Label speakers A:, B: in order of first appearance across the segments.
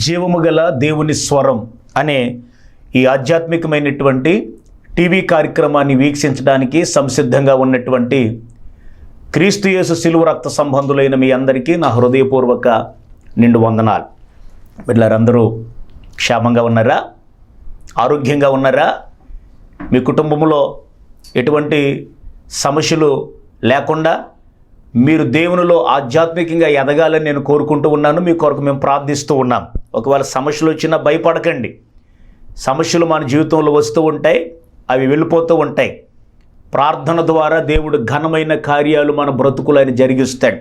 A: జీవము గల దేవుని స్వరం అనే ఈ ఆధ్యాత్మికమైనటువంటి టీవీ కార్యక్రమాన్ని వీక్షించడానికి సంసిద్ధంగా ఉన్నటువంటి క్రీస్తు యేసు శిలువ రక్త సంబంధులైన మీ అందరికీ నా హృదయపూర్వక నిండు వందనాలు. వీళ్ళందరూ క్షేమంగా ఉన్నారా? ఆరోగ్యంగా ఉన్నారా? మీ కుటుంబంలో ఎటువంటి సమస్యలు లేకుండా మీరు దేవునిలో ఆధ్యాత్మికంగా ఎదగాలని నేను కోరుకుంటూ ఉన్నాను. మీ కొరకు మేము ప్రార్థిస్తూ ఉన్నాం. ఒకవేళ సమస్యలు వచ్చినా భయపడకండి. సమస్యలు మన జీవితంలో వస్తూ ఉంటాయి, అవి వెళ్ళిపోతూ ఉంటాయి. ప్రార్థన ద్వారా దేవుడు ఘనమైన కార్యాలు మన బ్రతుకులను జరిగిస్తాడు.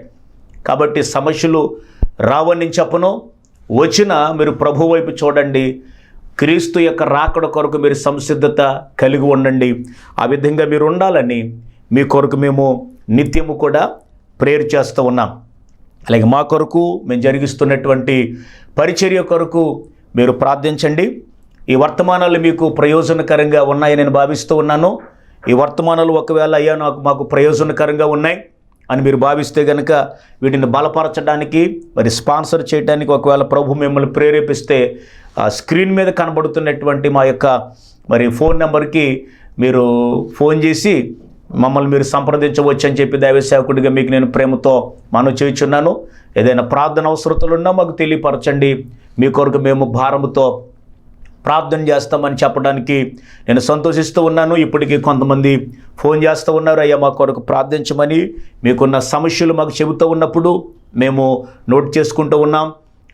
A: కాబట్టి సమస్యలు రావని చెప్పను, వచ్చినా మీరు ప్రభు వైపు చూడండి. క్రీస్తు యొక్క రాకడ కొరకు మీరు సంసిద్ధత కలిగి ఉండండి. ఆ విధంగా మీరు ఉండాలని మీ కొరకు మేము నిత్యము కూడా ప్రేయర్ చేస్తూ ఉన్నాం. అలాగే మా కొరకు మేము జరిగిస్తున్నటువంటి పరిచర్య కొరకు మీరు ప్రార్థించండి. ఈ వర్తమానాలు మీకు ప్రయోజనకరంగా ఉన్నాయని నేను భావిస్తూ ఉన్నాను. ఈ వర్తమానాలు ఒకవేళ అయ్యా మాకు ప్రయోజనకరంగా ఉన్నాయి అని మీరు భావిస్తే కనుక వీటిని బలపరచడానికి మరి స్పాన్సర్ చేయడానికి ఒకవేళ ప్రభు మిమ్మల్ని ప్రేరేపిస్తే స్క్రీన్ మీద కనబడుతున్నటువంటి మా యొక్క మరి ఫోన్ నెంబర్కి మీరు ఫోన్ చేసి మమ్మల్ని మీరు సంప్రదించవచ్చు అని చెప్పి దైవ సేవకుడిగా మీకు నేను ప్రేమతో మనవి చేయుచున్నాను. ఏదైనా ప్రార్థన అవసరతలున్నా మాకు తెలియపరచండి. మీ కొరకు మేము భారముతో ప్రార్థన చేస్తామని చెప్పడానికి నేను సంతోషిస్తూ ఉన్నాను. ఇప్పటికీ కొంతమంది ఫోన్ చేస్తూ ఉన్నారు, అయ్యా మా కొరకు ప్రార్థించమని. మీకున్న సమస్యలు మాకు చెబుతూ ఉన్నప్పుడు మేము నోట్ చేసుకుంటూ ఉన్నాం.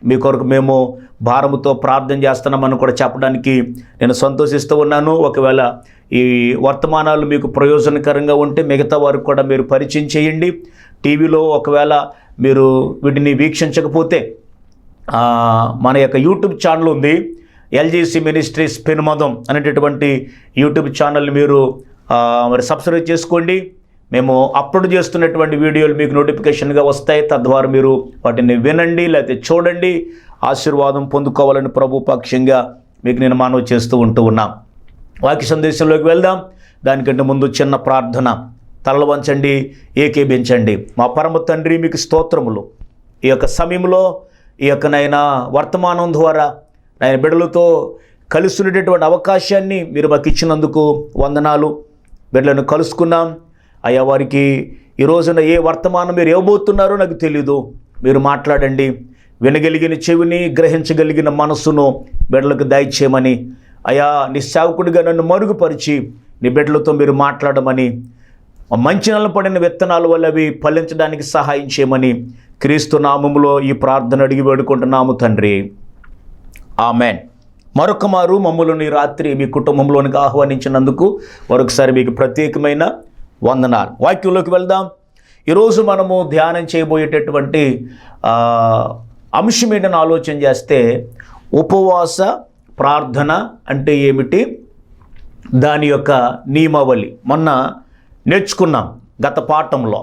A: మీ కొరకు మేము భారముతో ప్రార్థన చేస్తున్నామని కూడా చెప్పడానికి నేను సంతోషిస్తూ ఉన్నాను. ఒకవేళ ఈ వర్తమానాలు మీకు ప్రయోజనకరంగా ఉంటే మిగతా వారికి కూడా మీరు పరిచయం చేయండి. టీవీలో ఒకవేళ మీరు వీటిని వీక్షించకపోతే మన యొక్క యూట్యూబ్ ఛానల్ ఉంది, ఎల్జీసీ మినిస్ట్రీస్ పెనుమదం అనేటటువంటి యూట్యూబ్ ఛానల్ని మీరు మరి సబ్స్క్రైబ్ చేసుకోండి. మేము అప్లోడ్ చేస్తున్నటువంటి వీడియోలు మీకు నోటిఫికేషన్గా వస్తాయి. తద్వారా మీరు వాటిని వినండి, లేకపోతే చూడండి, ఆశీర్వాదం పొందుకోవాలని ప్రభు పక్షంగా మీకు నేను మనవి చేస్తూ ఉన్నాం. వాక్య సందేశంలోకి వెళ్దాం. దానికంటే ముందు చిన్న ప్రార్థన. తలలు వంచండి, ఏకీభించండి. మా పరమ తండ్రి మీకు స్తోత్రములు. ఈ యొక్క సమయంలో ఈ యొక్క నాయన వర్తమానం ద్వారా నాయన బిడ్డలతో కలిసి ఉండేటటువంటి అవకాశాన్ని మీరు మాకు ఇచ్చినందుకు వందనాలు. బిడ్డలను కలుసుకున్నాం అయ్యా. వారికి ఈ రోజున ఏ వర్తమానం మీరు ఇవ్వబోతున్నారో నాకు తెలీదు. మీరు మాట్లాడండి. వినగలిగిన చెవిని, గ్రహించగలిగిన మనస్సును బిడ్డలకు దయచేయమని అయ్యా, నీ సేవకుడిగా నన్ను మరుగుపరిచి నీ బిడ్డలతో మీరు మాట్లాడమని, మంచి నెల పడిన విత్తనాల వల్ల అవి ఫలించడానికి సహాయం చేయమని క్రీస్తు నామములో ఈ ప్రార్థన అడిగి వేడుకుంటున్నాము తండ్రి, ఆమెన్. మరొక మారు మమ్మల్ని రాత్రి మీ కుటుంబంలోనికి ఆహ్వానించినందుకు మరొకసారి మీకు ప్రత్యేకమైన వందనాలు. వాక్యంలోకి వెళ్దాం. ఈరోజు మనము ధ్యానం చేయబోయేటటువంటి అంశం ఏంటని ఆలోచన చేస్తే, ఉపవాస ప్రార్థన అంటే ఏమిటి, దాని యొక్క నియమావళి మొన్న నేర్చుకున్నాం గత పాఠంలో.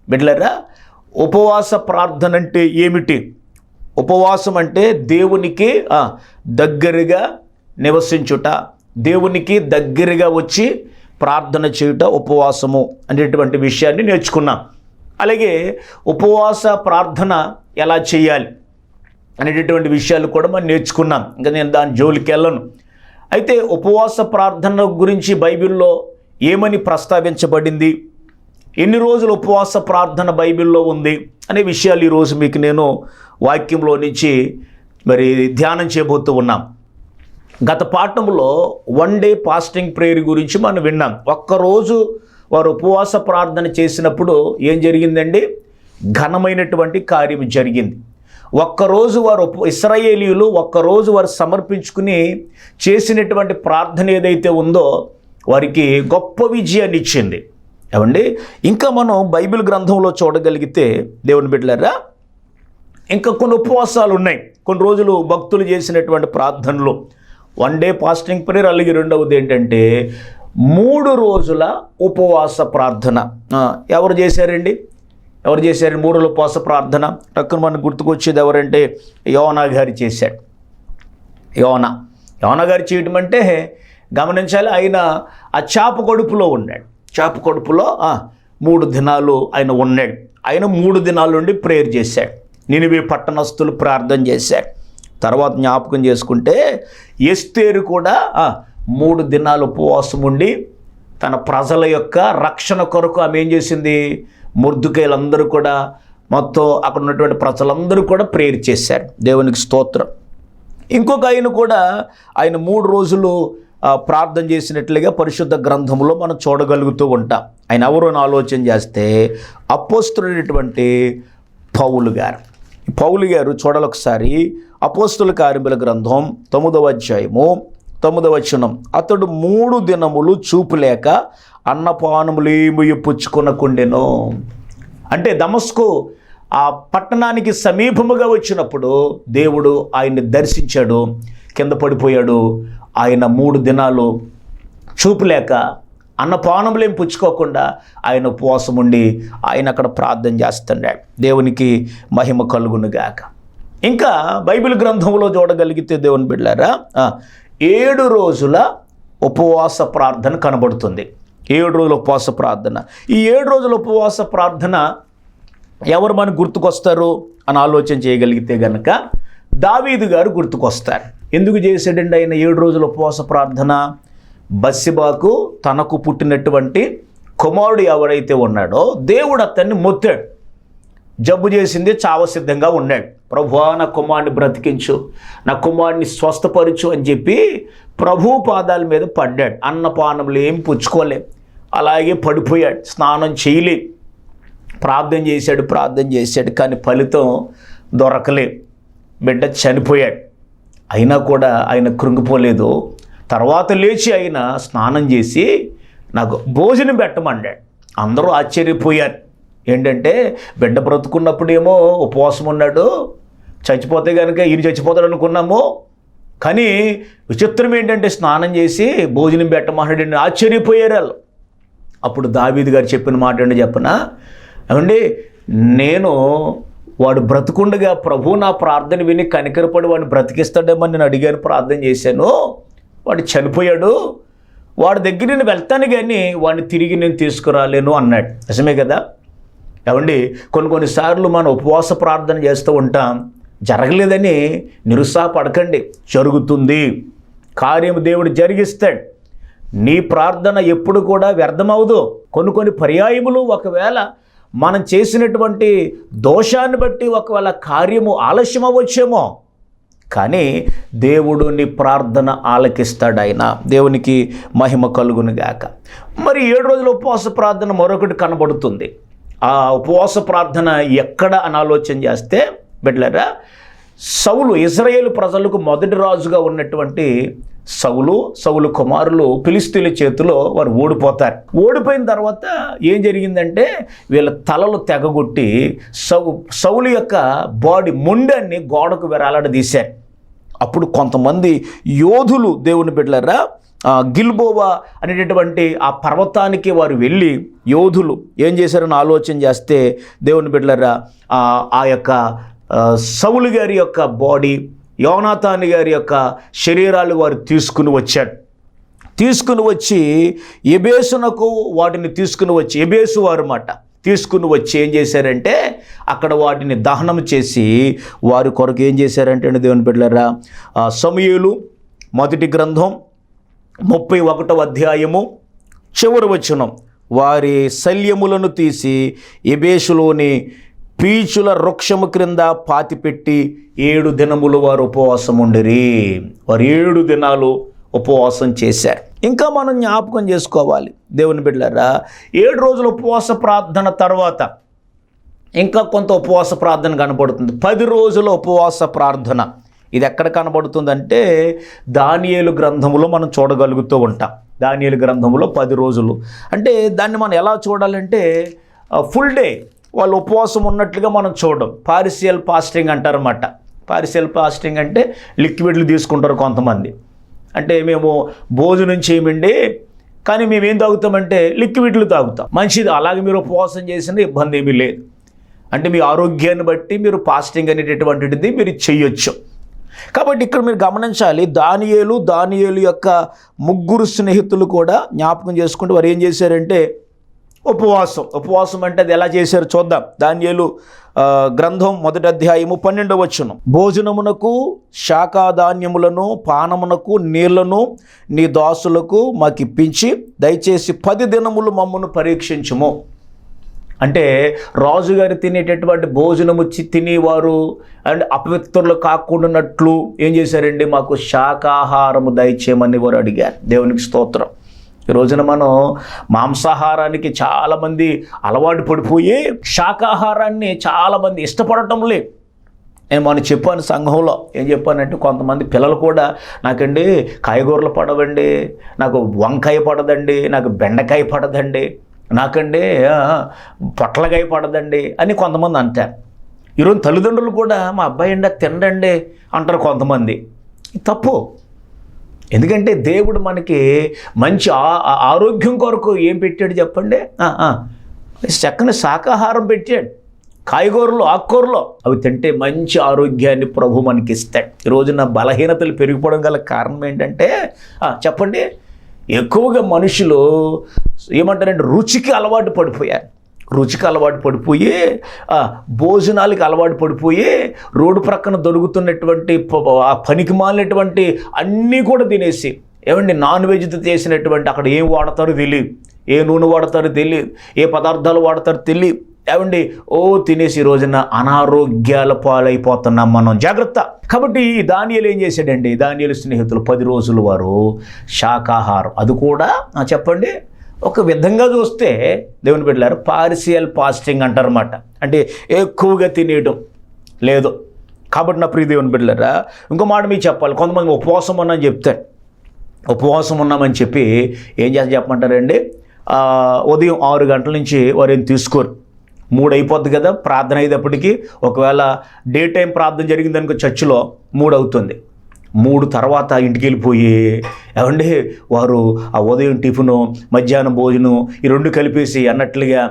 A: బిడ్డలారా, ఉపవాస ప్రార్థన అంటే ఏమిటి? ఉపవాసం అంటే దేవునికి దగ్గరగా నివసించుట, దేవునికి దగ్గరగా వచ్చి ప్రార్థన చేయుట ఉపవాసము అనేటువంటి విషయాన్ని నేర్చుకున్నాం. అలాగే ఉపవాస ప్రార్థన ఎలా చేయాలి అనేటటువంటి విషయాలు కూడా మనం నేర్చుకున్నాం. ఇంకా నేను దాని జోలికి వెళ్ళను. అయితే ఉపవాస ప్రార్థన గురించి బైబిల్లో ఏమని ప్రస్తావించబడింది, ఎన్ని రోజులు ఉపవాస ప్రార్థన బైబిల్లో ఉంది అనే విషయాలు ఈరోజు మీకు నేను వాక్యంలో నుంచి మరి ధ్యానం చేయబోతూ ఉన్నాం. గత పాఠంలో 1 డే ఫాస్టింగ్ ప్రేయర్ గురించి మనం విన్నాం. ఒక్కరోజు వారు ఉపవాస ప్రార్థన చేసినప్పుడు ఏం జరిగిందండి? ఘనమైనటువంటి కార్యం జరిగింది. ఒక్కరోజు వారు ఇశ్రాయేలీయులు ఒక్కరోజు వారు సమర్పించుకుని చేసినటువంటి ప్రార్థన ఏదైతే ఉందో వారికి గొప్ప విజయాన్ని ఇచ్చింది. ఏమండి, ఇంకా మనం బైబిల్ గ్రంథంలో చూడగలిగితే దేవుని బిడ్డలారా, ఇంకా కొన్ని ఉపవాసాలు ఉన్నాయి. కొన్ని రోజులు భక్తులు చేసినటువంటి ప్రార్థనలు 1 డే ఫాస్టింగ్ ప్రేయర్. అలాగే రెండవది ఏంటంటే 3 రోజుల ఉపవాస ప్రార్థన. ఎవరు చేశారండి? 3 రోజుల ఉపవాస ప్రార్థన? టక్కున మనకు గుర్తుకొచ్చేది ఎవరంటే యోనా గారు చేశాడు. యోనా గారు చేయటం అంటే గమనించాలి, ఆయన ఆ చాప కడుపులో ఉన్నాడు. చాప కడుపులో 3 దినాలు ఆయన ఉన్నాడు. ఆయన 3 దినాల నుండి ప్రేయర్ చేశాడు. నినివే పట్టణస్థులు ప్రార్థన చేశారు. తర్వాత జ్ఞాపకం చేసుకుంటే ఎస్తేరు కూడా 3 దినాలు ఉపవాసం ఉండి తన ప్రజల యొక్క రక్షణ కొరకు ఆమె ఏం చేసింది, మొర్దెకైలందరూ కూడా మొత్తం అక్కడ ఉన్నటువంటి ప్రజలందరూ కూడా ప్రేయర్ చేశారు. దేవునికి స్తోత్రం. ఇంకొక ఆయన కూడా ఆయన 3 రోజులు ప్రార్థన చేసినట్లుగా పరిశుద్ధ గ్రంథంలో మనం చూడగలుగుతూ ఉంటాం. ఆయన ఎవరో ఆలోచన చేస్తే అపోస్తలుడైనటువంటి పౌలు గారు. పౌలు గారు చూడాలి ఒకసారి. అపోస్తల కార్యముల గ్రంథం 9వ అధ్యాయము 9వ వచనం. అతడు 3 దినములు చూపు లేక అన్నపానములేమి పుచ్చుకొనకుండెను. అంటే దమస్కు ఆ పట్టణానికి సమీపముగా వచ్చినప్పుడు దేవుడు ఆయన్ని దర్శించాడు, కింద పడిపోయాడు. ఆయన 3 దినాలు చూపు లేక అన్నపానములేం పుచ్చుకోకుండా ఆయన ఉపవాసం ఉండి ఆయన అక్కడ ప్రార్థన చేస్తున్నాడు. దేవునికి మహిమ కలుగునుగాక. ఇంకా బైబిల్ గ్రంథంలో చూడగలిగితే దేవుని బిడ్డలారా 7 రోజుల ఉపవాస ప్రార్థన కనబడుతుంది. 7 రోజుల ఉపవాస ప్రార్థన. ఈ 7 రోజుల ఉపవాస ప్రార్థన ఎవరు మనకు గుర్తుకొస్తారు అని ఆలోచన చేయగలిగితే గనక దావీదు గారు గుర్తుకొస్తారు. ఎందుకు చేశాడండి ఆయన 7 రోజుల ఉపవాస ప్రార్థన? బత్షెబాకు తనకు పుట్టినటువంటి కుమారుడు ఎవరైతే ఉన్నాడో దేవుడు అతన్ని మొత్తాడు. జబ్బు చేసింది, చావసిద్ధంగా ఉన్నాడు. ప్రభువా నా కుమారుని బ్రతికించు, నా కుమారుని స్వస్థపరచు అని చెప్పి ప్రభు పాదాల మీద పడ్డాడు. అన్నపానములు ఏం పుచ్చుకోలే, అలాగే పడిపోయాడు. స్నానం చేయలే. ప్రార్థన చేశాడు కానీ ఫలితం దొరకలే. బిడ్డ చనిపోయాడు. అయినా కూడా ఆయన కృంగిపోలేదు. తర్వాత లేచి ఆయన స్నానం చేసి నాకు భోజనం పెట్టమన్నాడు. అందరూ ఆశ్చర్యపోయారు. ఏంటంటే బిడ్డ బ్రతుకున్నప్పుడేమో ఉపవాసం ఉన్నాడు, చచ్చిపోతే కనుక ఈయన చచ్చిపోతాడు అనుకున్నాము. కానీ విచిత్రం ఏంటంటే స్నానం చేసి భోజనం పెట్టమన్నాడు. ఆశ్చర్యపోయారు వాళ్ళు. అప్పుడు దావీదు గారు చెప్పిన మాట ఏంటో చెప్పనా? ఏమండి, నేను వాడు బ్రతుకుండగా ప్రభు నా ప్రార్థన విని కనికరపడి వాడిని బ్రతికిస్తాడేమని నేను అడిగాను, ప్రార్థన చేశాను. వాడు చనిపోయాడు. వాడి దగ్గర నేను వెళ్తాను కానీ వాడిని తిరిగి నేను తీసుకురాలేను అన్నాడు. నిజమే కదా? ఏమండి, కొన్నిసార్లు మనం ఉపవాస ప్రార్థన చేస్తూ ఉంటాం. జరగలేదని నిరుత్సాహపడకండి, జరుగుతుంది. కార్యము దేవుడు జరిగిస్తాడు. నీ ప్రార్థన ఎప్పుడు కూడా వ్యర్థమవదు. కొన్ని పర్యాయములు ఒకవేళ మనం చేసినటువంటి దోషాన్ని బట్టి ఒకవేళ కార్యము ఆలస్యం అవ్వచ్చేమో, కానీ దేవుడు నీ ప్రార్థన ఆలకిస్తాడు. ఆయన దేవునికి మహిమ కలుగునుగాక. మరి 7 రోజుల ఉపవాస ప్రార్థన మరొకటి కనబడుతుంది. ఆ ఉపవాస ప్రార్థన ఎక్కడ అని ఆలోచన చేస్తే బిడ్డలారా, సౌలు, ఇశ్రాయేలు ప్రజలకు మొదటి రాజుగా ఉన్నటువంటి సౌలు కుమారులు ఫిలిష్తీయుల చేతిలో వారు ఓడిపోతారు. ఓడిపోయిన తర్వాత ఏం జరిగిందంటే వీళ్ళ తలలు తెగగొట్టి సౌలు యొక్క బాడీ మొండాన్ని గోడకు వేలాడదీశారు. అప్పుడు కొంతమంది యోధులు, దేవుని బిడ్డలారా, గిల్బోవా అనేటటువంటి ఆ పర్వతానికి వారు వెళ్ళి యోధులు ఏం చేశారని ఆలోచన చేస్తే దేవుని బిడ్డలారా, ఆ యొక్క సౌలు గారి యొక్క బాడీ, యోనాతాను గారి యొక్క శరీరాలు వారు తీసుకుని వచ్చి ఎబేసునకు వాటిని తీసుకుని వచ్చి, ఎబేసు వారు మాట తీసుకుని వచ్చి ఏం చేశారంటే అక్కడ వాటిని దహనం చేసి వారి కొరకు ఏం చేశారంటే దేవుని బిడ్డలారా, సమూయేలు మొదటి గ్రంథం 31వ అధ్యాయము చివరి వచనం, వారి శల్యములను తీసి ఎబేసులోని పీచుల వృక్షము క్రింద పాతిపెట్టి 7 దినములు వారు ఉపవాసం ఉండిరి. వారు 7 దినాలు ఉపవాసం చేశారు. ఇంకా మనం జ్ఞాపకం చేసుకోవాలి దేవుని బిడ్డలారా, 7 రోజుల ఉపవాస ప్రార్థన తర్వాత ఇంకా కొంత ఉపవాస ప్రార్థన కనబడుతుంది. 10 రోజుల ఉపవాస ప్రార్థన. ఇది ఎక్కడ కనబడుతుందంటే దానియేలు గ్రంథంలో మనం చూడగలుగుతూ ఉంటాం. దానియేలు గ్రంథంలో 10 రోజులు అంటే దాన్ని మనం ఎలా చూడాలంటే ఫుల్ డే వాళ్ళు ఉపవాసం ఉన్నట్లుగా మనం చూడడం. పార్షియల్ ఫాస్టింగ్ అంటారన్నమాట. పార్షియల్ ఫాస్టింగ్ అంటే లిక్విడ్లు తీసుకుంటారు కొంతమంది. అంటే మేము భోజనం చేయమండి కానీ మేమేం తాగుతామంటే లిక్విడ్లు తాగుతాం. మంచిది, అలాగే మీరు ఉపవాసం చేసిన ఇబ్బంది ఏమీ లేదు. అంటే మీ ఆరోగ్యాన్ని బట్టి మీరు ఫాస్టింగ్ అనేటటువంటిది మీరు చెయ్యొచ్చు. కాబట్టి ఇక్కడ మీరు గమనించాలి, దానియేలు యొక్క 3 స్నేహితులు కూడా జ్ఞాపకం చేసుకుంటే వారు ఏం చేశారంటే ఉపవాసం అంటే అది ఎలా చేశారు చూద్దాం. దానియేలు గ్రంథం 1వ అధ్యాయము 12వ వచనం. భోజనమునకు శాఖాధాన్యములను పానమునకు నీళ్లను నీ దాసులకు మాకిప్పించి దయచేసి 10 దినములు మమ్మను పరీక్షించుము. అంటే రాజుగారు తినేటటువంటి భోజనము తినేవారు అండ్ అపవిత్రులు కాకుండానట్లు ఏం చేశారండి, మాకు శాకాహారము దయచేయమని వారు అడిగారు. దేవునికి స్తోత్రం. ఈ రోజున మనం మాంసాహారానికి చాలామంది అలవాటు పడిపోయి శాకాహారాన్ని చాలామంది ఇష్టపడటం లేదు. నేను మొన్న చెప్పాను సంఘంలో, ఏం చెప్పానంటే కొంతమంది పిల్లలు కూడా నాకండి కాయగూరలు పడవండి, నాకు వంకాయ పడదండి, నాకు బెండకాయ పడదండి, నాకండి పొట్లకాయ పడదండి అని కొంతమంది అంటారు. ఈరోజు తల్లిదండ్రులు కూడా మా అబ్బాయి అండి తినడండి అంటారు కొంతమంది. తప్పు. ఎందుకంటే దేవుడు మనకి మంచి ఆరోగ్యం కొరకు ఏం పెట్టాడు చెప్పండి, చక్కని శాకాహారం పెట్టాడు. కాయగూరలు, ఆకుకూరలు అవి తింటే మంచి ఆరోగ్యాన్ని ప్రభు మనకి ఇస్తాడు. ఈ రోజున బలహీనతలు పెరిగిపోవడం గల కారణం ఏంటంటే చెప్పండి, ఎక్కువగా మనుషులు ఏమంటారంటే రుచికి అలవాటు పడిపోయారు. భోజనాలకి అలవాటు పడిపోయి రోడ్డు ప్రక్కన దొరుకుతున్నటువంటి పనికి మాలినటువంటి అన్నీ కూడా తినేసి, ఏమండి నాన్ వెజ్తో చేసినటువంటి అక్కడ ఏం వాడతారో తెలియదు, ఏ నూనె వాడతారో తెలియదు, ఏ పదార్థాలు వాడతారో తెలియదు, ఏమండి తినేసి ఈ రోజున అనారోగ్యాల పాలైపోతున్నాం మనం. జాగ్రత్త. కాబట్టి ఈ దానియేలు ఏం చేశాడండి, దానియేలు స్నేహితులు 10 రోజులు వారు శాకాహారం, అది కూడా చెప్పండి ఒక విధంగా చూస్తే దేవుని బిడ్డలారా పార్షియల్ ఫాస్టింగ్ అంటారన్నమాట. అంటే ఎక్కువగా తినేయడం లేదు. కాబట్టి నా ప్రియ దేవుని బిడ్డలారా ఇంకో మాట మీకు చెప్పాలి. కొంతమంది ఉపవాసం ఉన్నామని చెప్తారు. ఉపవాసం ఉన్నామని చెప్పి ఏం చేస్తే చెప్పమంటారండి, ఉదయం 6 గంటల నుంచి వారు ఏం తీసుకోరు. 3 అయిపోద్ది కదా ప్రార్థన అయ్యేటప్పటికి. ఒకవేళ డే టైం ప్రార్థన జరిగిందనుకో చర్చిలో 3 అవుతుంది. 3 తర్వాత ఇంటికి వెళ్ళిపోయి ఏమండి వారు ఆ ఉదయం టిఫిను మధ్యాహ్నం భోజనం ఈ 2 కలిపేసి అన్నట్లుగా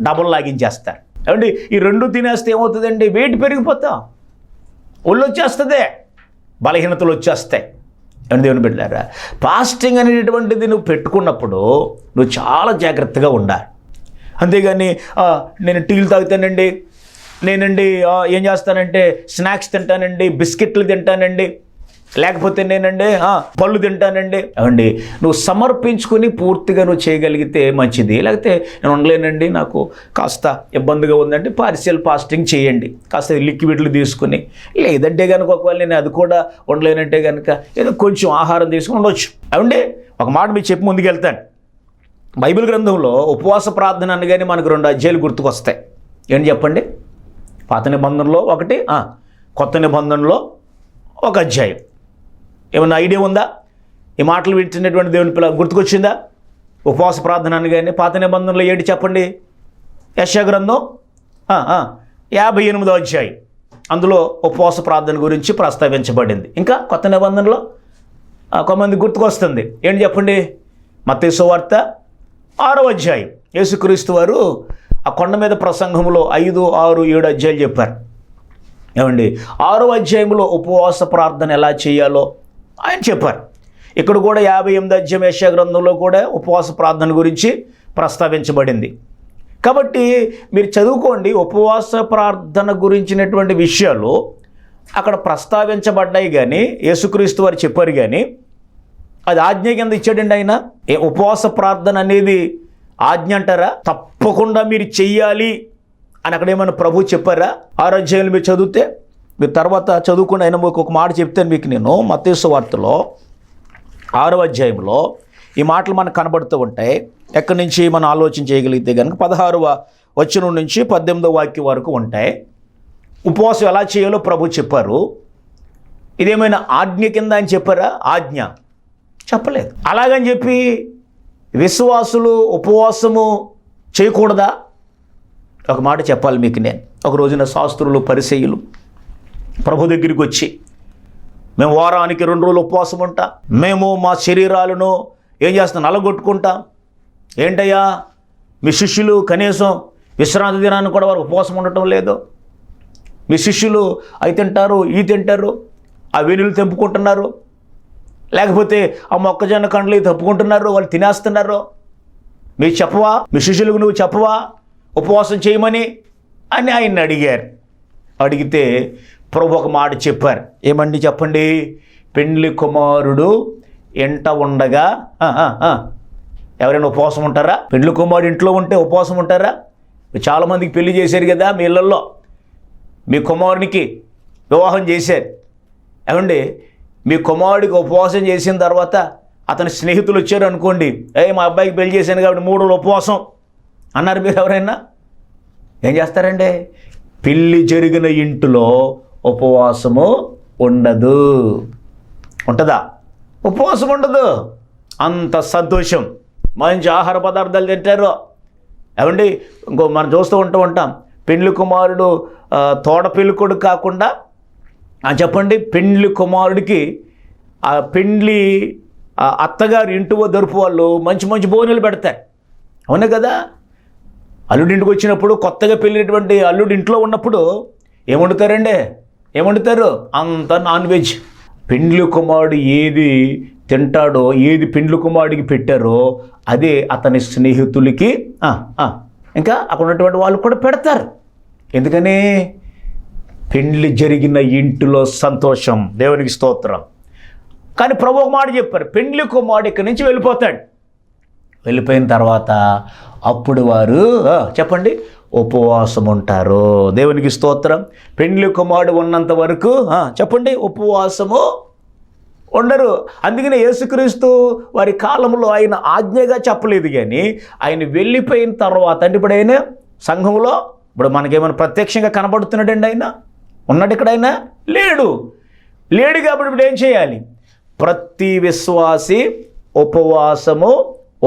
A: డబుల్ లాగించేస్తారు. ఏమండి ఈ 2 తినేస్తే ఏమవుతుందండి, వెయిట్ పెరిగిపోతా, ఒళ్ళు వచ్చేస్తుంది, బలహీనతలు వచ్చేస్తాయి. ఏమండి దేవుని బిడ్డలారా, ఫాస్టింగ్ అనేటటువంటిది నువ్వు పెట్టుకున్నప్పుడు నువ్వు చాలా జాగ్రత్తగా ఉండాలి. అంతేగాని నేను టీలు తాగుతానండి, నేనండి ఏం చేస్తానంటే స్నాక్స్ తింటానండి, బిస్కెట్లు తింటానండి, లేకపోతే నేనండి పళ్ళు తింటానండి. ఏమండి నువ్వు సమర్పించుకుని పూర్తిగా నువ్వు చేయగలిగితే మంచిది. లేకపోతే నేను ఉండలేనండి, నాకు కాస్త ఇబ్బందిగా ఉందంటే పార్షియల్ ఫాస్టింగ్ చేయండి, కాస్త లిక్విడ్లు తీసుకుని. లేదంటే కనుక ఒకవేళ నేను అది కూడా ఉండలేనంటే కనుక ఏదో కొంచెం ఆహారం తీసుకుని ఉండొచ్చు. ఏమండి ఒక మాట మీకు చెప్పి ముందుకెళ్తాను. బైబిల్ గ్రంథంలో ఉపవాస ప్రార్థన అనగానే మనకు 2 అధ్యాయాలు గుర్తుకొస్తాయి. ఏంటి చెప్పండి, పాత నిబంధనలో ఒకటి, కొత్త నిబంధనలో ఒక అధ్యాయం. ఏమన్నా ఐడియా ఉందా? ఈ మాటలు వింటున్నటువంటి దేవుని పిల్ల గుర్తుకొచ్చిందా? ఉపవాస ప్రార్థన అనగానే పాత నిబంధనలో ఏంటి చెప్పండి? యెషయా గ్రంథం 58వ అధ్యాయం. అందులో ఉపవాస ప్రార్థన గురించి ప్రస్తావించబడింది. ఇంకా కొత్త నిబంధనలో కొంతమంది గుర్తుకొస్తుంది. ఏంటి చెప్పండి? మత్తయి సువార్త 6వ అధ్యాయం. యేసుక్రీస్తు వారు ఆ కొండ మీద ప్రసంగంలో 5, 6, 7 అధ్యాయాలు చెప్పారు. ఏమండి 6వ అధ్యాయంలో ఉపవాస ప్రార్థన ఎలా చేయాలో ఆయన చెప్పారు. ఇక్కడ కూడా 58వ అధ్యాయం యెషయా గ్రంథంలో కూడా ఉపవాస ప్రార్థన గురించి ప్రస్తావించబడింది. కాబట్టి మీరు చదువుకోండి, ఉపవాస ప్రార్థన గురించినటువంటి విషయాలు అక్కడ ప్రస్తావించబడ్డాయి. కానీ యేసుక్రీస్తు వారు చెప్పారు, కానీ అది ఆజ్ఞ కింద ఇచ్చాడండి ఆయన. ఉపవాస ప్రార్థన అనేది ఆజ్ఞ అంటారా? తప్పకుండా మీరు చెయ్యాలి అని అక్కడ ఏమైనా ప్రభు చెప్పారా? 6 అధ్యాయులు మీరు చదివితే, మీరు తర్వాత చదువుకుని ఆయన ఒక మాట చెప్తాను మీకు నేను. మత్తయి సువార్తలో 6వ అధ్యాయంలో ఈ మాటలు మనకు కనబడుతూ ఉంటాయి. ఎక్కడి నుంచి మనం ఆలోచన చేయగలిగితే కనుక 16వ వచనం నుంచి 18వ వాక్యం వరకు ఉంటాయి. ఉపవాసం ఎలా చేయాలో ప్రభు చెప్పారు. ఇదేమైనా ఆజ్ఞ కింద అని చెప్పారా? ఆజ్ఞ చెప్పలేదు. అలాగని చెప్పి విశ్వాసులు ఉపవాసము చేయకూడదా? ఒక మాట చెప్పాలి మీకు నేను. ఒక రోజున శాస్త్రులు పరిసయ్యులు ప్రభు దగ్గరికి వచ్చి, మేము వారానికి 2 రోజులు ఉపవాసం ఉంటాం, మేము మా శరీరాలను ఏం చేస్తాం, నలగొట్టుకుంటాం. ఏంటయ్యా మీ శిష్యులు కనీసం విశ్రాంతి దినాన్ని కూడా వారు ఉపవాసం ఉండటం లేదు. మీ శిష్యులు అవి తింటారు, ఈ తింటారు, ఆ వెనులు తెంపుకుంటున్నారు, లేకపోతే ఆ మొక్కజొన్న కండ్లు తప్పుకుంటున్నారు, వాళ్ళు తినేస్తున్నారు. మీరు చెప్పవా, మీ శిష్యులకు నువ్వు చెప్పవా ఉపవాసం చేయమని అని ఆయన్ని అడిగారు. అడిగితే ప్రభు ఒక మాట చెప్పారు. ఏమండి చెప్పండి? పెండ్లి కుమారుడు ఎంట ఉండగా ఎవరైనా ఉపవాసం ఉంటారా? పెండ్లి కుమారుడు ఇంట్లో ఉంటే ఉపవాసం ఉంటారా? చాలామందికి పెళ్లి చేశారు కదా మీ ఇళ్ళల్లో, మీ కుమారునికి వివాహం చేశారు. ఏమండి, మీ కుమారుడికి ఉపవాసం చేసిన తర్వాత అతని స్నేహితులు వచ్చారు అనుకోండి, మా అబ్బాయికి పెళ్లి చేశాను కాబట్టి 3 రోజులు ఉపవాసం అన్నారు. మీరు ఎవరైనా ఏం చేస్తారండి? పెళ్లి జరిగిన ఇంటిలో ఉపవాసము ఉండదు. ఉంటుందా? ఉపవాసం ఉండదు. అంత సంతోషం, మంచి ఆహార పదార్థాలు తింటారు. ఏమండి, ఇంకో మనం చూస్తూ ఉంటాం, పెండ్లి కుమారుడు తోడ పెళ్లి కొడుకు కాకుండా చెప్పండి, పెండ్లి కుమారుడికి ఆ పెండ్లి అత్తగారు ఇంటి దొరుపు వాళ్ళు మంచి మంచి భోజనాలు పెడతారు. అవునే కదా? అల్లుడింటికి వచ్చినప్పుడు, కొత్తగా పెళ్ళినటువంటి అల్లుడి ఇంట్లో ఉన్నప్పుడు ఏం వండుతారు? అంత నాన్ వెజ్. పెండ్లి కుమారుడు ఏది తింటాడో, ఏది పెండ్లి కుమారుడికి పెట్టారో అదే అతని స్నేహితులకి ఇంకా అక్కడ ఉన్నటువంటి వాళ్ళు కూడా పెడతారు. ఎందుకని? పెండ్లి జరిగిన ఇంటిలో సంతోషం. దేవునికి స్తోత్రం. కానీ ప్రభు ఒక మాట చెప్పారు, పెండ్లి కుమారుడు ఇక్కడి నుంచి వెళ్ళిపోతాడు. వెళ్ళిపోయిన తర్వాత అప్పుడు వారు చెప్పండి ఉపవాసం ఉంటారు. దేవునికి స్తోత్రం. పెండ్లి కుమారుడు ఉన్నంత వరకు చెప్పండి ఉపవాసము ఉండరు. అందుకనే యేసుక్రీస్తు వారి కాలంలో ఆయన ఆజ్ఞగా చెప్పలేదు, కానీ ఆయన వెళ్ళిపోయిన తర్వాత అంటే ఇప్పుడు ఆయన సంఘంలో ఇప్పుడు మనకేమైనా ప్రత్యక్షంగా కనబడుతున్నాడండి? ఆయన ఉన్నాడు ఇక్కడ? ఆయన లేడు కాబట్టి ఇప్పుడు ఏం చేయాలి? ప్రతి విశ్వాసి ఉపవాసము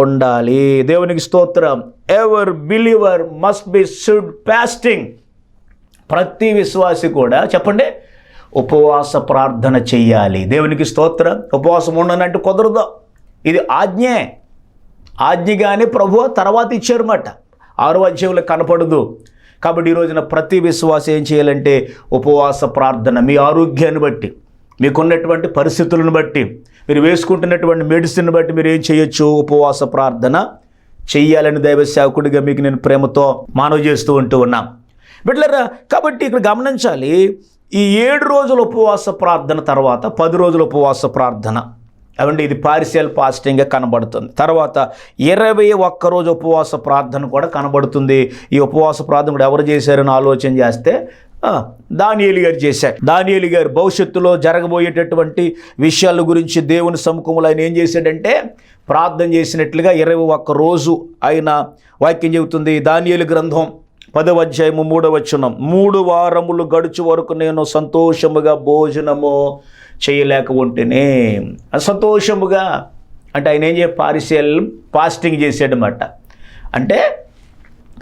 A: ఉండాలి. దేవునికి స్తోత్రం. Ever believer must be should fasting. ప్రతి విశ్వాసి కూడా చెప్పండి ఉపవాస ప్రార్థన చెయ్యాలి. దేవునికి స్తోత్రం. ఉపవాసం ఉండనంటే కుదరదు. ఇది ఆజ్ఞగానే ప్రభు తర్వాత ఇచ్చారన్నమాట. 6వ అధ్యాయంలో కనపడదు. కాబట్టి ఈ రోజున ప్రతి విశ్వాసం ఏం చేయాలంటే ఉపవాస ప్రార్థన. మీ ఆరోగ్యాన్ని బట్టి, మీకున్నటువంటి పరిస్థితులను బట్టి, మీరు వేసుకుంటున్నటువంటి మెడిసిన్ బట్టి మీరు ఏం చేయొచ్చు? ఉపవాస ప్రార్థన చెయ్యాలని దైవ సేవకుడిగా మీకు నేను ప్రేమతో మనవి చేస్తూ ఉన్నాం బిడ్డలారా. కాబట్టి ఇక్కడ గమనించాలి, ఈ 7 రోజుల ఉపవాస ప్రార్థన తర్వాత 10 రోజుల ఉపవాస ప్రార్థన, అవండి ఇది పార్షియల్ ఫాస్టింగ్గా కనబడుతుంది. తర్వాత 21 రోజు ఉపవాస ప్రార్థన కూడా కనబడుతుంది. ఈ ఉపవాస ప్రార్థన కూడా ఎవరు చేశారని ఆలోచన చేస్తే దానియేలు గారు చేశారు. దానియేలు గారు భవిష్యత్తులో జరగబోయేటటువంటి విషయాల గురించి దేవుని సముఖంలో ఆయన ఏం చేశాడంటే ప్రార్థన చేసినట్లుగా 21 రోజు ఆయన వాక్యం చెబుతుంది. దానియేలు గ్రంథం 10వ అధ్యాయము 3వ వచనం, 3 వారములు గడుచు వరకు నేను సంతోషముగా భోజనము చేయలేక ఉంటేనే. సంతోషముగా అంటే ఆయన ఏం పార్షియల్ ఫాస్టింగ్ చేసాడనమాట. అంటే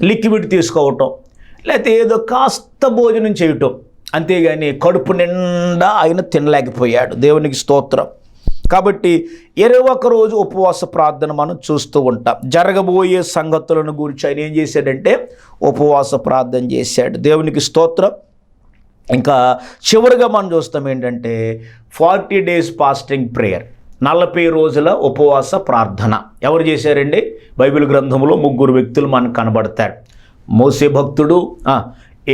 A: లిక్విడ్ తీసుకోవటం, లేకపోతే ఏదో కాస్త భోజనం చేయటం, అంతేగాని కడుపు నిండా ఆయన తినలేకపోయాడు. దేవునికి స్తోత్రం. కాబట్టి 21 రోజు ఉపవాస ప్రార్థన మనం చూస్తూ ఉంటాం. జరగబోయే సంగతులను గురించి ఆయన ఏం చేశాడంటే ఉపవాస ప్రార్థన చేశాడు. దేవునికి స్తోత్రం. ఇంకా చివరిగా మనం చూస్తాం ఏంటంటే 40 days ఫాస్టింగ్ ప్రేయర్, 40 రోజుల ఉపవాస ప్రార్థన. ఎవరు చేశారండి? బైబిల్ గ్రంథంలో 3 వ్యక్తులు మనకు కనబడతారు. మోసే భక్తుడు,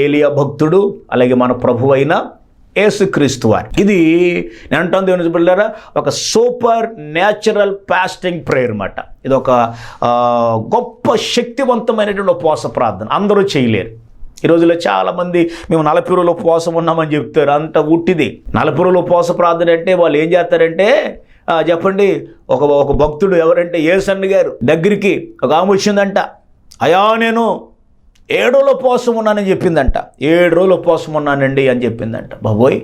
A: ఏలియా భక్తుడు, అలాగే మన ప్రభువైన యేసుక్రీస్తు వారు. ఇది నేను అంటాను దేవుని బిడ్డలారా, ఒక సూపర్ న్యాచురల్ ఫాస్టింగ్ ప్రేయర్ అన్నమాట. ఇది ఒక గొప్ప శక్తివంతమైనటువంటి ఉపవాస ప్రార్థన. అందరూ చేయలేరు. ఈ రోజుల్లో చాలామంది మేము 40 రోజులు ఉపవాసం ఉన్నామని చెప్తారు. అంత ఉట్టిది. 40 రోజులు ఉపవాస ప్రార్థన అంటే వాళ్ళు ఏం చేస్తారంటే చెప్పండి, ఒక భక్తుడు ఎవరంటే యేసన్న గారు దగ్గరికి ఒక ఆమె వచ్చిందంట. అయా నేను 7 రోజులు ఉపవాసం ఉన్నానని చెప్పిందంట. 7 రోజులు ఉపవాసం ఉన్నానండి అని చెప్పిందంట. బాబోయ్,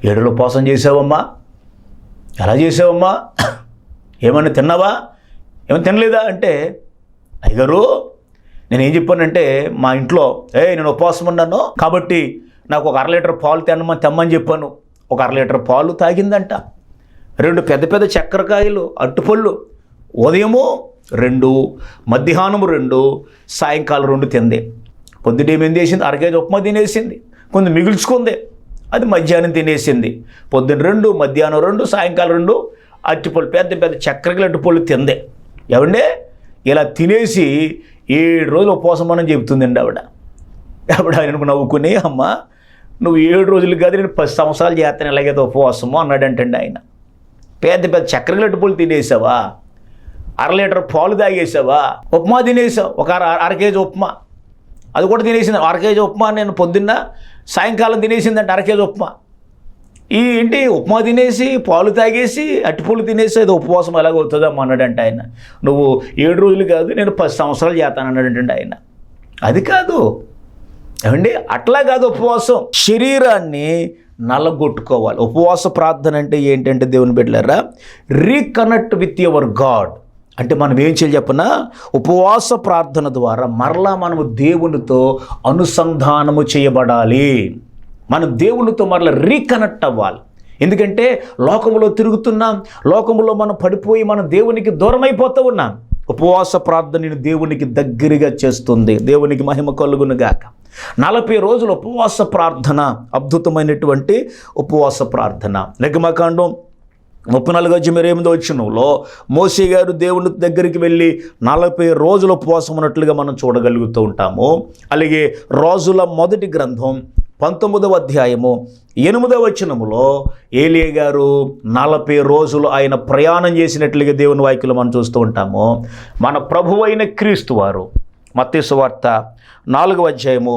A: 7 రోజులు ఉపవాసం చేసావమ్మా? ఎలా చేసావమ్మా? ఏమన్నా తిన్నావా? ఏమైనా తినలేదా అంటే, అయ్యగారు నేనేం చెప్పానంటే మా ఇంట్లో నేను ఉపవాసం ఉన్నాను కాబట్టి నాకు ఒక 1/2 లీటర్ పాలు తెమ్మని చెప్పాను. ఒక 1/2 లీటర్ పాలు తాగిందంట. 2 పెద్ద పెద్ద చక్కెరకాయలు, అట్టుపళ్ళు, ఉదయము 2, మధ్యాహ్నం 2, సాయంకాలం 2 తింది. పొద్దుటేం ఏం చేసింది? 1/2 కేజీ ఉప్మా తినేసింది. కొంచెం మిగుల్చుకుంది, అది మధ్యాహ్నం తినేసింది. పొద్దున్న 2, మధ్యాహ్నం 2, సాయంకాలం 2 అరటిపళ్ళు, పెద్ద పెద్ద చక్కెరకాయలు అరటిపళ్ళు తింది. ఏమండే ఇలా తినేసి 7 రోజులు ఉపవాసం అని చెబుతుందండి ఆవిడ. అప్పుడు ఆయనకు నవ్వుకుని, అమ్మ నువ్వు 7 రోజులు కాదు, నేను 10 సంవత్సరాలు చేస్తాను ఎలాగైతే ఉపవాసము అన్నాడంటండి ఆయన. పెద్ద పెద్ద చక్కెర గడ్డి పూలు తినేసావా, 1/2 లీటర్ పాలు తాగేసావా, ఉప్మా తినేసావు, ఒక అర కేజీ ఉప్మా, అది కూడా తినేసింది. 1/2 కేజీ ఉప్మా నేను పొద్దున్న సాయంకాలం తినేసిందంటే 1/2 కేజీ ఉప్మా. ఏంటి ఉప్మా తినేసి పాలు తాగేసి అట్టిపూలు తినేసి అది ఉపవాసం ఎలాగ అవుతుందమ్మా అన్నాడంటే ఆయన. నువ్వు 7 రోజులు కాదు, నేను 10 సంవత్సరాలు చేస్తాను అన్నాడంటే ఆయన. అది కాదు ఏమండి, అట్లా కాదు ఉపవాసం. శరీరాన్ని నల్లగొట్టుకోవాలి. ఉపవాస ప్రార్థన అంటే ఏంటంటే దేవుని బిడ్డలారా, రీకనెక్ట్ విత్ యువర్ గాడ్. అంటే మనం ఏం చేయాలి చెప్పనా, ఉపవాస ప్రార్థన ద్వారా మరలా మనము దేవునితో అనుసంధానము చేయబడాలి. మనం దేవునితో మరలా రీకనెక్ట్ అవ్వాలి. ఎందుకంటే లోకములో తిరుగుతున్నాం, లోకములో మనం పడిపోయి మనం దేవునికి దూరం అయిపోతూ ఉన్నాం. ఉపవాస ప్రార్థనని దేవునికి దగ్గరగా చేస్తుంది. దేవునికి మహిమ కలుగును గాక. 40 రోజులు ఉపవాస ప్రార్థన, అద్భుతమైనటువంటి ఉపవాస ప్రార్థన. నిర్గమకాండం 34:8 మోషే గారు దేవుని దగ్గరికి వెళ్ళి 40 రోజులు ఉపవాసం ఉన్నట్లుగా మనం చూడగలుగుతూ ఉంటాము. అలాగే రాజుల మొదటి గ్రంథం 19వ అధ్యాయము 8వ వచనములో ఏలియా గారు 40 రోజులు ఆయన ప్రయాణం చేసినట్లుగా దేవుని వాక్యలో మనం చూస్తూ ఉంటాము. మన ప్రభువైన క్రీస్తు వారు మత్తయి సువార్త 4వ అధ్యాయము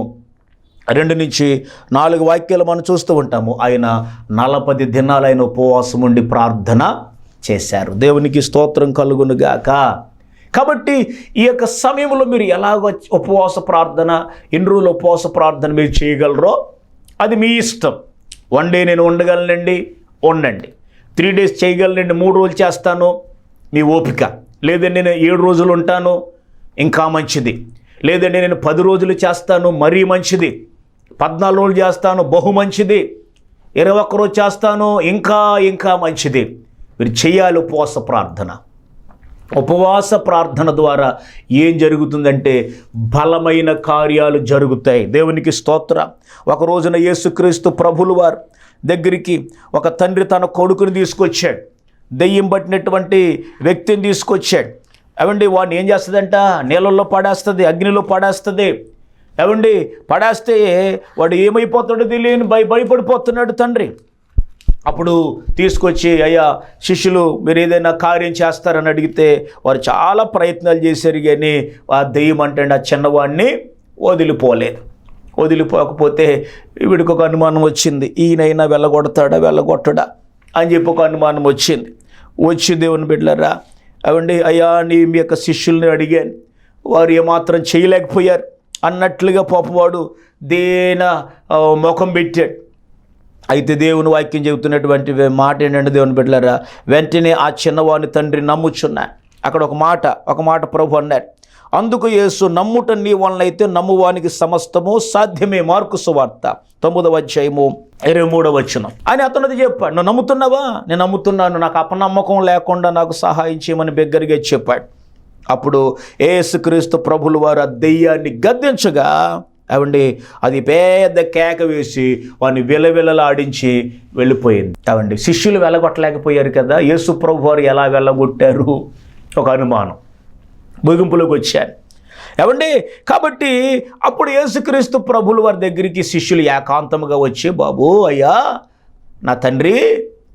A: 2-4 వాక్యాలు మనం చూస్తూ ఉంటాము. ఆయన 40 దినాలు ఆయన ఉపవాసం ఉండి ప్రార్థన చేశారు. దేవునికి స్తోత్రం కలుగును గాక. కాబట్టి ఈ యొక్క సమయంలో మీరు ఎలాగో ఉపవాస ప్రార్థన, ఎన్ని రోజులు ఉపవాస ప్రార్థన మీరు చేయగలరో అది మీ ఇష్టం. 1 డే నేను ఉండగలనండి, ఉండండి. 3 డేస్ చేయగలనండి, 3 రోజులు చేస్తాను, మీ ఓపిక. లేదండి నేను 7 రోజులు ఉంటాను, ఇంకా మంచిది. లేదండి నేను 10 రోజులు చేస్తాను, మరీ మంచిది. 14 రోజులు చేస్తాను, బహు మంచిది. 21 రోజు చేస్తాను, ఇంకా మంచిది. మీరు చేయాలి ఉపవాస ప్రార్థన. ఉపవాస ప్రార్థన ద్వారా ఏం జరుగుతుందంటే బలమైన కార్యాలు జరుగుతాయి. దేవునికి స్తోత్రం. ఒక రోజున యేసుక్రీస్తు ప్రభులు వారు దగ్గరికి ఒక తండ్రి తన కొడుకుని తీసుకొచ్చాడు. దెయ్యం పట్టినటువంటి వ్యక్తిని తీసుకొచ్చాడు. ఏమండి వాడిని ఏం చేస్తుందంట, నీళ్ళల్లో పడేస్తుంది, అగ్నిలో పడేస్తుంది. ఏమండి పడేస్తే వాడు ఏమైపోతాడో తెలియని భయపడిపోతున్నాడు తండ్రి. అప్పుడు తీసుకొచ్చి, అయ్యా శిష్యులు మీరు ఏదైనా కార్యం చేస్తారని అడిగితే వారు చాలా ప్రయత్నాలు చేశారు, కానీ ఆ దెయ్యం అంటే ఆ చిన్నవాడిని వదిలిపోలేదు. వదిలిపోకపోతే వీడికి ఒక అనుమానం వచ్చింది, ఈయనైనా వెళ్ళగొట్టడా అని చెప్పి ఒక అనుమానం వచ్చింది. వచ్చి దేవుని బిడ్డలారా, అవండి అయ్యా మీ యొక్క శిష్యుల్ని అడిగాను, వారు ఏమాత్రం చేయలేకపోయారు అన్నట్లుగా పాపవాడు ముఖం పెట్టాడు. అయితే దేవుని వాక్యం చెబుతున్నటువంటి మాట ఏంటంటే దేవుని బిడ్డలారా, వెంటనే ఆ చిన్నవాని తండ్రి నమ్ముచున్నా. అక్కడ ఒక మాట ప్రభు అన్నాడు. అందుకు యేసు, నమ్ముట నీ వలన అయితే నమ్మువానికి సమస్తము సాధ్యమే. మార్కు సువార్త 9వ అధ్యాయము 23వ వచనం అని అతనిది చెప్పాడు. నువ్వు నమ్ముతున్నావా? నేను నమ్ముతున్నాను, నాకు అపనమ్మకం లేకుండా నాకు సహాయం చేయమని బిగ్గరగా చెప్పాడు. అప్పుడు యేసుక్రీస్తు ప్రభులు వారు ఆ దెయ్యాన్ని గద్దించగా అవండి అది పెద్ద కేక వేసి వాడిని విలవిలలాడించి వెళ్ళిపోయింది. అవండి శిష్యులు వెళ్ళగొట్టలేకపోయారు కదా, యేసు ప్రభు వారు ఎలా వెళ్ళగొట్టారు? ఒక అనుమానం ముగింపులోకి వచ్చారు. ఏమండి కాబట్టి అప్పుడు యేసుక్రీస్తు ప్రభులు వారి దగ్గరికి శిష్యులు ఏకాంతముగా వచ్చి, బాబు అయ్యా నా తండ్రి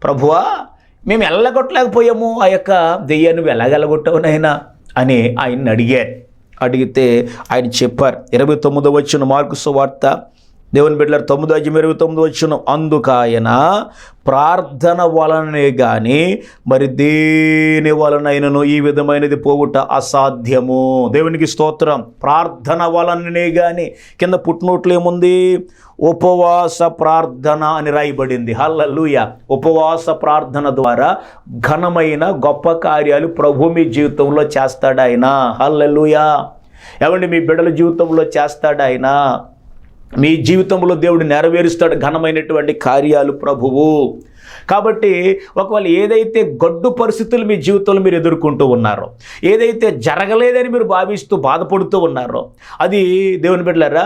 A: ప్రభువా, మేము వెళ్ళగొట్టలేకపోయాము, ఆ యొక్క దెయ్యాన్ని వెళ్ళగొట్టావు నాయనా అని ఆయన్ని అడిగారు. అడిగితే ఆయన చెప్పారు. 29వ వచనం మార్కు సువార్త దేవుని బిడ్డలారా 9:29 అందుకాయన ప్రార్థన వలనే కానీ మరి దేని వలనైనను ఈ విధమైనది పోవుట అసాధ్యము. దేవునికి స్తోత్రం. ప్రార్థన వలననే కానీ, కింద పుట్టినోట్లు ఏముంది, ఉపవాస ప్రార్థన అని రాయబడింది. హల్లెలూయా. ఉపవాస ప్రార్థన ద్వారా ఘనమైన గొప్ప కార్యాలు ప్రభు మీ జీవితంలో చేస్తాడు ఆయన. హల్లెలూయా. ఏమండి మీ బిడ్డల జీవితంలో చేస్తాడు ఆయన. మీ జీవితంలో దేవుడు నెరవేరుస్తాడు ఘనమైనటువంటి కార్యాలు ప్రభువు. కాబట్టి ఒకవేళ ఏదైతే గడ్డు పరిస్థితులు మీ జీవితంలో మీరు ఎదుర్కొంటూ ఉన్నారో, ఏదైతే జరగలేదని మీరు భావిస్తూ బాధపడుతూ ఉన్నారో, అది దేవుని బిడ్డలారా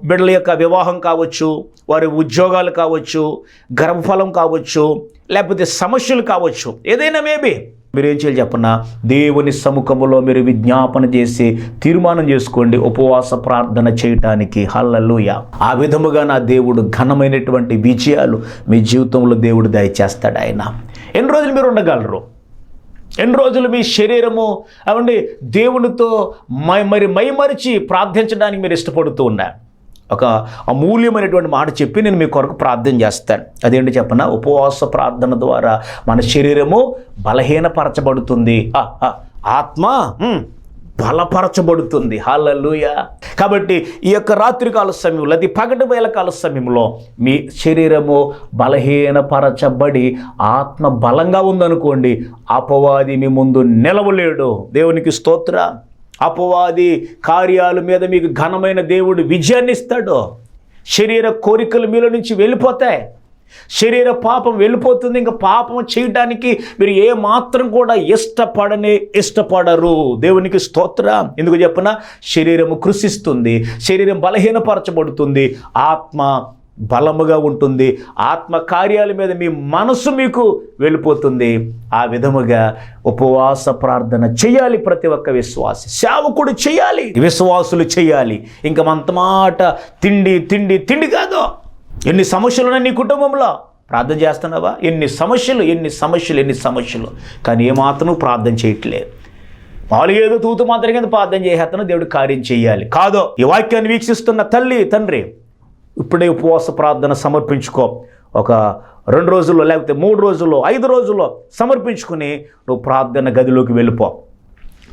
A: బిడ్డల యొక్క వివాహం కావచ్చు, వారి ఉద్యోగాలు కావచ్చు, గర్భఫలం కావచ్చు, లేకపోతే సమస్యలు కావచ్చు, ఏదైనా మేబీ మీరేం చేయాలి చెప్పనా, దేవుని సముఖములో మీరు విజ్ఞాపన చేసి తీర్మానం చేసుకోండి ఉపవాస ప్రార్థన చేయటానికి. హల్లెలూయా. ఆ విధముగా నా దేవుడు ఘనమైనటువంటి విజయాలు మీ జీవితంలో దేవుడు దయచేస్తాడు. ఆయన ఎన్ని రోజులు మీరు ఉండగలరు? ఎన్ని రోజులు మీ శరీరము అవండి దేవునితో మైమరిచి ప్రార్థించడానికి మీరు ఇష్టపడుతూ ఉన్నారు? ఒక అమూల్యమైనటువంటి మాట చెప్పి నేను మీ కొరకు ప్రార్థన చేస్తాను. అదేంటి చెప్పనా, ఉపవాస ప్రార్థన ద్వారా మన శరీరము బలహీనపరచబడుతుంది, ఆత్మ బలపరచబడుతుంది. హల్లెలూయా. కాబట్టి ఈ యొక్క రాత్రికాల సమయంలో, అది పగటి వేళ కాల సమయంలో మీ శరీరము బలహీనపరచబడి ఆత్మ బలంగా ఉందనుకోండి, అపవాది మీ ముందు నిలవలేడు. దేవునికి స్తోత్రం. అపవాది కార్యాల మీద మీకు ఘనమైన దేవుడు విజయాన్ని ఇస్తాడు. శరీర కోరికలు మీలో నుంచి వెళ్ళిపోతాయి. శరీర పాపం వెళ్ళిపోతుంది. ఇంకా పాపం చేయడానికి మీరు ఏ మాత్రం కూడా ఇష్టపడరు. దేవునికి స్తోత్రం. ఎందుకు చెప్పనా, శరీరము కృషిస్తుంది, శరీరం బలహీనపరచబడుతుంది, ఆత్మ బలముగా ఉంటుంది, ఆత్మ కార్యాల మీద మీ మనసు మీకు వెళ్ళిపోతుంది. ఆ విధముగా ఉపవాస ప్రార్థన చేయాలి ప్రతి ఒక్క విశ్వాసి, సేవకుడు చేయాలి, విశ్వాసులు చేయాలి. ఇంకా మంత మాట తిండి తిండి తిండి కాదు. ఎన్ని సమస్యలు ఉన్నాయి నీ కుటుంబంలో, ప్రార్థన చేస్తున్నావా? ఎన్ని సమస్యలు కానీ ఏమాత్రం ప్రార్థన చేయట్లేదు. మామూలుగా ఏదో తూతు మాత్రం కింద ప్రార్థన చేసేస్తాను, దేవుడు కార్యం చేయాలి కాదు. ఈ వాక్యాన్ని వీక్షిస్తున్న తల్లి తండ్రి, ఇప్పుడే ఉపవాస ప్రార్థన సమర్పించుకో. ఒక 2 రోజుల్లో, లేకపోతే 3 రోజుల్లో, 5 రోజుల్లో సమర్పించుకుని నువ్వు ప్రార్థన గదిలోకి వెళ్ళిపో.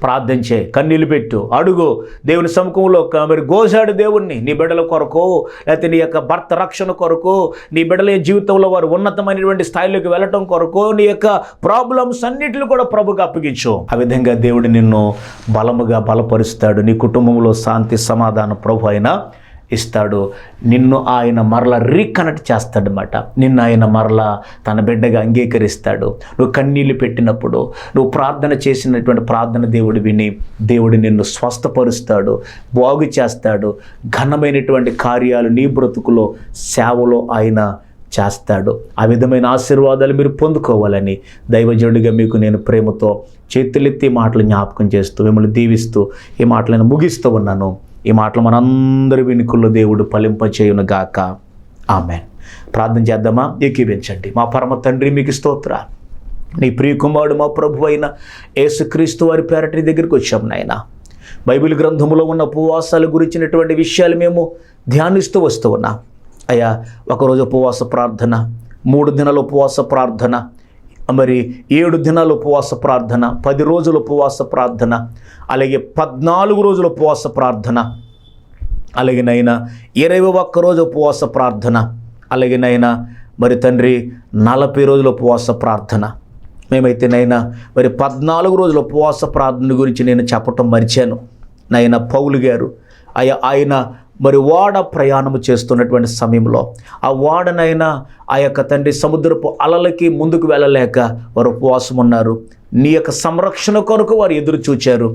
A: ప్రార్థన చేయి, కన్నీళ్ళు పెట్టు, అడుగు దేవుని సముఖంలో. మరి గోజాడు దేవుణ్ణి నీ బిడ్డల కొరకు, లేకపోతే నీ యొక్క భర్త రక్షణ కొరకు, నీ బిడ్డల జీవితంలో వారు ఉన్నతమైనటువంటి స్థాయిలోకి వెళ్ళటం కొరకు, నీ యొక్క ప్రాబ్లమ్స్ అన్నిటిని కూడా ప్రభుకి అప్పగించు. ఆ విధంగా దేవుడు నిన్ను బలముగా బలపరుస్తాడు. నీ కుటుంబంలో శాంతి సమాధానం ప్రభు అయినా ఇస్తాడు. నిన్ను ఆయన మరలా రీకనెక్ట్ చేస్తాడనమాట. నిన్ను ఆయన మరలా తన బిడ్డగా అంగీకరిస్తాడు. నువ్వు కన్నీళ్ళు పెట్టినప్పుడు, నువ్వు ప్రార్థన చేసినటువంటి ప్రార్థన దేవుడు విని దేవుడు నిన్ను స్వస్థపరుస్తాడు, బాగు చేస్తాడు. ఘనమైనటువంటి కార్యాలు నీ బ్రతుకులో, సేవలో ఆయన చేస్తాడు. ఆ విధమైన ఆశీర్వాదాలు మీరు పొందుకోవాలని దైవజనుడిగా మీకు నేను ప్రేమతో చేతులెత్తి మాటలు జ్ఞాపకం చేస్తూ మిమ్మల్ని దీవిస్తూ ఈ మాటలను ముగిస్తూ ఉన్నాను. ఈ మాటలు మనందరి వెనుకల్లో దేవుడు ఫలింపచేయును గాక. ఆమేన్. ప్రార్థన చేద్దామా? ఏకీవించండి. మా పరమ తండ్రి, మీకు స్తోత్రాలు. నీ ప్రియకుమారుడు మా ప్రభు అయిన యేసుక్రీస్తు వారి పేరట నీ దగ్గరికి వచ్చాము నాయన. బైబిల్ గ్రంథంలో ఉన్న ఉపవాసాల గురించినటువంటి విషయాలు మేము ధ్యానిస్తూ వస్తూ ఉన్నాం అయ్యా. ఒకరోజు ఉపవాస ప్రార్థన, 3 దినాల ఉపవాస ప్రార్థన, మరి 7 దినాల ఉపవాస ప్రార్థన, 10 రోజుల ఉపవాస ప్రార్థన, అలాగే 14 రోజుల ఉపవాస ప్రార్థన, అలాగే నైనా 21 రోజు ఉపవాస ప్రార్థన, అలాగే నైనా మరి తండ్రి 40 రోజుల ఉపవాస ప్రార్థన. మేమైతే నైనా మరి 14 రోజుల ఉపవాస ప్రార్థన గురించి నేను చెప్పటం మర్చాను. నైనా పౌలు గారు ఆయన మరి ఓడ ప్రయాణము చేస్తున్నటువంటి సమయంలో ఆ ఓడనైనా ఆ యొక్క తండ్రి సముద్రపు అలలకి ముందుకు వెళ్ళలేక వారు ఉపవాసం ఉన్నారు. నీ యొక్క సంరక్షణ కొరకు వారు ఎదురు చూచారు.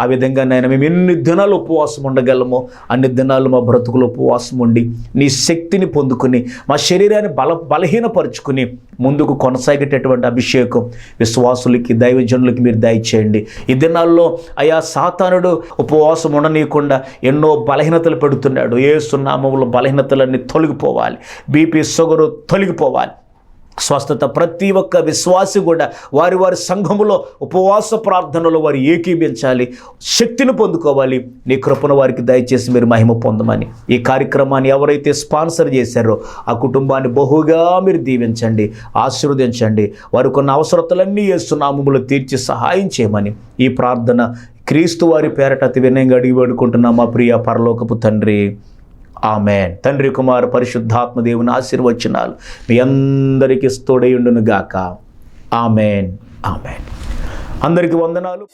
A: ఆ విధంగా నాయన మేము ఎన్ని దినాలు ఉపవాసం ఉండగలమో అన్ని దినాలు మా బ్రతుకులు ఉపవాసం ఉండి నీ శక్తిని పొందుకుని మా శరీరాన్ని బలహీనపరుచుకుని ముందుకు కొనసాగేటటువంటి అభిషేకం విశ్వాసులకి, దైవజనులకి మీరు దయచేయండి. ఈ దినాల్లో అయా సాతానుడు ఉపవాసం ఉండనీయకుండా ఎన్నో బలహీనతలు పెడుతున్నాడు. యేసు నామములో బలహీనతలన్నీ తొలగిపోవాలి, బీపీ షుగరు తొలగిపోవాలి, స్వస్థత. ప్రతి ఒక్క విశ్వాసి కూడా వారి వారి సంఘములో ఉపవాస ప్రార్థనలో వారు ఏకీభించాలి, శక్తిని పొందుకోవాలి. నీ కృపను వారికి దయచేసి మీరు మహిమ పొందమని, ఈ కార్యక్రమాన్ని ఎవరైతే స్పాన్సర్ చేశారో ఆ కుటుంబాన్ని బహుగా మీరు దీవించండి, ఆశీర్వదించండి. వారికి ఉన్న అవసరతలన్నీ యేసు నామములో తీర్చి సహాయం చేయమని ఈ ప్రార్థన క్రీస్తు వారి పేరట అతి వినయంగా అడిగి వేడుకుంటున్నాం మా ప్రియ పరలోకపు తండ్రి. ఆమెన్. తండ్రి, కుమార పరిశుద్ధాత్మ దేవుని ఆశీర్వచనాలు మీ అందరికీ తోడైయుండును గాక. ఆమెన్. ఆమెన్. అందరికీ వందనాలు.